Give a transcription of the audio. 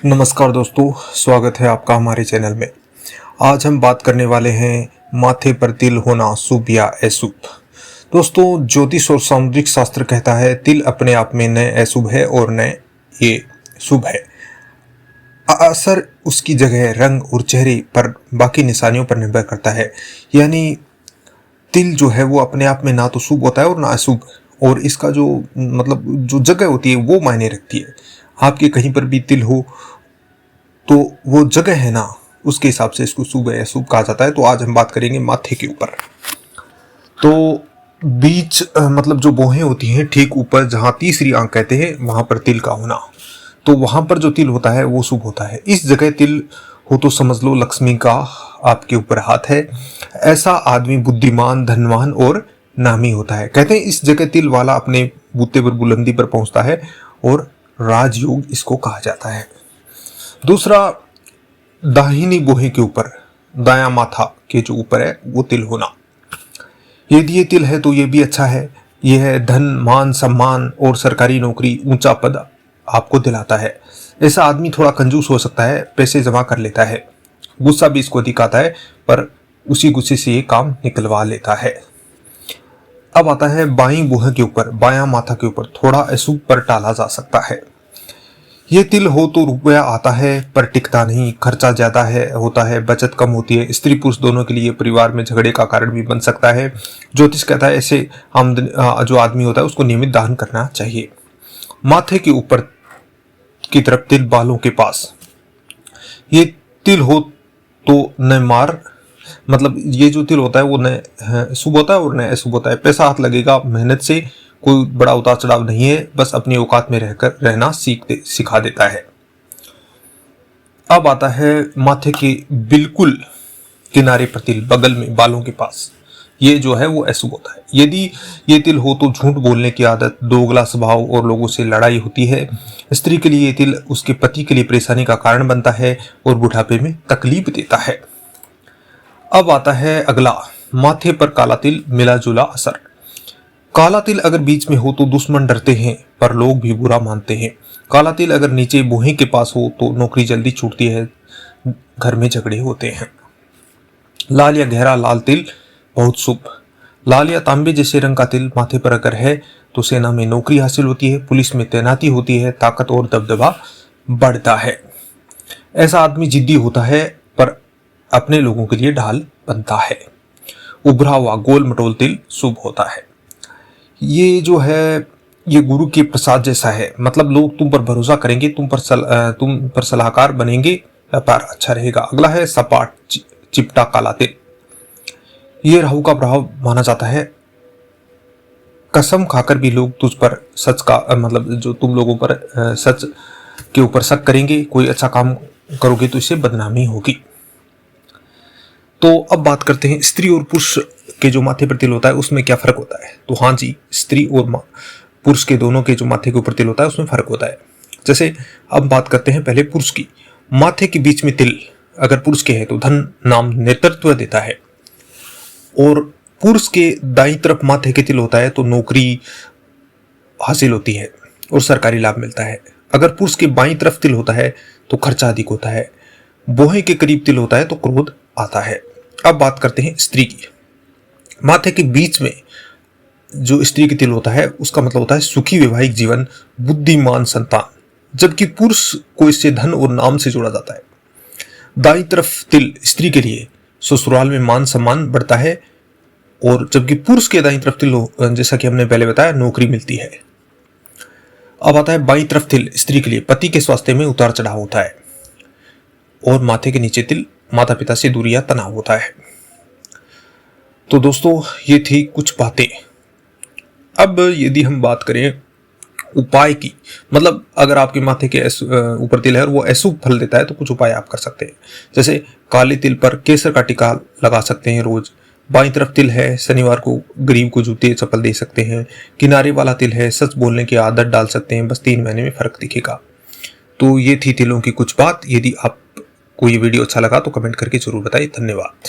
नमस्कार दोस्तों, स्वागत है आपका हमारे चैनल में। आज हम बात करने वाले हैं माथे पर तिल होना शुभ या अशुभ। दोस्तों, ज्योतिष और सामुद्रिक शास्त्र कहता है तिल अपने आप में न अशुभ है और न ये शुभ है। असर उसकी जगह, रंग और चेहरे पर बाकी निशानियों पर निर्भर करता है। यानी तिल जो है वो अपने आप में ना तो शुभ होता है और ना अशुभ, और इसका जो जो जगह होती है वो मायने रखती है। आपके कहीं पर भी तिल हो तो वो जगह है ना, उसके हिसाब से इसको शुभ या अशुभ कहा जाता है। तो आज हम बात करेंगे माथे के ऊपर। तो बीच जो भौहें होती हैं ठीक ऊपर, जहाँ तीसरी आंख कहते हैं, वहां पर तिल का होना, तो वहां पर जो तिल होता है वो शुभ होता है। इस जगह तिल हो तो समझ लो लक्ष्मी का आपके ऊपर हाथ है। ऐसा आदमी बुद्धिमान, धनवान और नामी होता है। कहते हैं इस जगह तिल वाला अपने बूते पर बुलंदी पर पहुंचता है और राजयोग इसको कहा जाता है। दूसरा, दाहिनी भौहें के ऊपर, दाया माथा के जो ऊपर है वो तिल होना। यदि ये तिल है तो ये भी अच्छा है। यह है धन, मान, सम्मान और सरकारी नौकरी, ऊंचा पद आपको दिलाता है। ऐसा आदमी थोड़ा कंजूस हो सकता है, पैसे जमा कर लेता है, गुस्सा भी इसको अधिक आता है, पर उसी गुस्से से ये काम निकलवा लेता है। अब आता है बाईं भौहें के ऊपर, बायां माथा के ऊपर, थोड़ा अशुभ पर टाला जा सकता है। ये तिल हो तो रुपया आता है पर टिकता नहीं, खर्चा ज्यादा होता है, बचत कम होती है, स्त्री पुरुष दोनों के लिए परिवार में झगड़े का कारण भी बन सकता है। ज्योतिष कहता है ऐसे आमदनी जो आदमी होता है उसको नियमित दान करना चाहिए। माथे के ऊपर की तरफ तिल, बालों के पास ये तिल हो तो न मार, ये जो तिल होता है वो न शुभ होता है और न अशुभ होता है। पैसा हाथ लगेगा, मेहनत से कोई बड़ा उतार चढ़ाव नहीं है, बस अपनी औकात में रहकर रहना सिखा देता है। अब आता है माथे के बिल्कुल किनारे पर तिल, बगल में बालों के पास, ये जो है वो अशुभ होता है। यदि ये तिल हो तो झूठ बोलने की आदत, दोगला स्वभाव और लोगों से लड़ाई होती है। स्त्री के लिए ये तिल उसके पति के लिए परेशानी का कारण बनता है और बुढ़ापे में तकलीफ देता है। अब आता है अगला, माथे पर काला तिल, मिला जुला असर। काला तिल अगर बीच में हो तो दुश्मन डरते हैं पर लोग भी बुरा मानते हैं। काला तिल अगर नीचे भौहें के पास हो तो नौकरी जल्दी छूटती है, घर में झगड़े होते हैं। लाल या गहरा लाल तिल बहुत शुभ। लाल या तांबे जैसे रंग का तिल माथे पर अगर है तो सेना में नौकरी हासिल होती है, पुलिस में तैनाती होती है, ताकत और दबदबा बढ़ता है। ऐसा आदमी जिद्दी होता है पर अपने लोगों के लिए ढाल बनता है। उभरा हुआ गोल मटोल तिल शुभ होता है। ये जो है ये गुरु के प्रसाद जैसा है, लोग तुम पर भरोसा करेंगे, तुम पर सलाहकार बनेंगे, व्यापार अच्छा रहेगा। अगला है सपाट चिपटा काला तिल। ये राहु का प्रभाव माना जाता है। कसम खाकर भी लोग तुझ पर सच का जो तुम लोगों पर सच के ऊपर शक करेंगे। कोई अच्छा काम करोगे तो इससे बदनामी होगी। तो अब बात करते हैं स्त्री और पुरुष के जो माथे पर तिल होता है उसमें क्या फर्क होता है। तो हाँ जी, स्त्री और पुरुष के दोनों के जो माथे के ऊपर तिल होता है उसमें फर्क होता है। जैसे अब बात करते हैं पहले पुरुष की। माथे के बीच में तिल अगर पुरुष के है तो धन, नाम, नेतृत्व देता है, और पुरुष के दाईं तरफ माथे के तिल होता है तो नौकरी हासिल होती है और सरकारी लाभ मिलता है। अगर पुरुष के बाईं तरफ तिल होता है तो खर्चा अधिक होता है। भौहें के करीब तिल होता है तो क्रोध आता है। अब बात करते हैं स्त्री की। माथे के बीच में जो स्त्री के तिल होता है उसका मतलब होता है सुखी वैवाहिक जीवन, बुद्धिमान संतान, जबकि पुरुष को इससे धन और नाम से जोड़ा जाता है। दाईं तरफ तिल स्त्री के लिए ससुराल में मान सम्मान बढ़ता है, और जबकि पुरुष के दाईं तरफ तिल जैसा कि हमने पहले बताया नौकरी मिलती है। अब आता है बाईं तरफ तिल स्त्री के लिए पति के स्वास्थ्य में उतार चढ़ाव होता है, और माथे के नीचे तिल माता पिता से दूरी या तनाव होता है। तो दोस्तों, ये थी कुछ बातें। अब यदि हम बात करें उपाय की, अगर आपके माथे के ऊपर तिल है और वो अशुभ फल देता है तो कुछ उपाय आप कर सकते हैं। जैसे काले तिल पर केसर का टीका लगा सकते हैं रोज। बाईं तरफ तिल है, शनिवार को गरीब को जूते चप्पल दे सकते हैं। किनारे वाला तिल है, सच बोलने की आदत डाल सकते हैं, बस 3 महीने में फर्क दिखेगा। तो ये थी तिलों की कुछ बात। यदि आपको ये वीडियो अच्छा लगा तो कमेंट करके जरूर बताइए। धन्यवाद।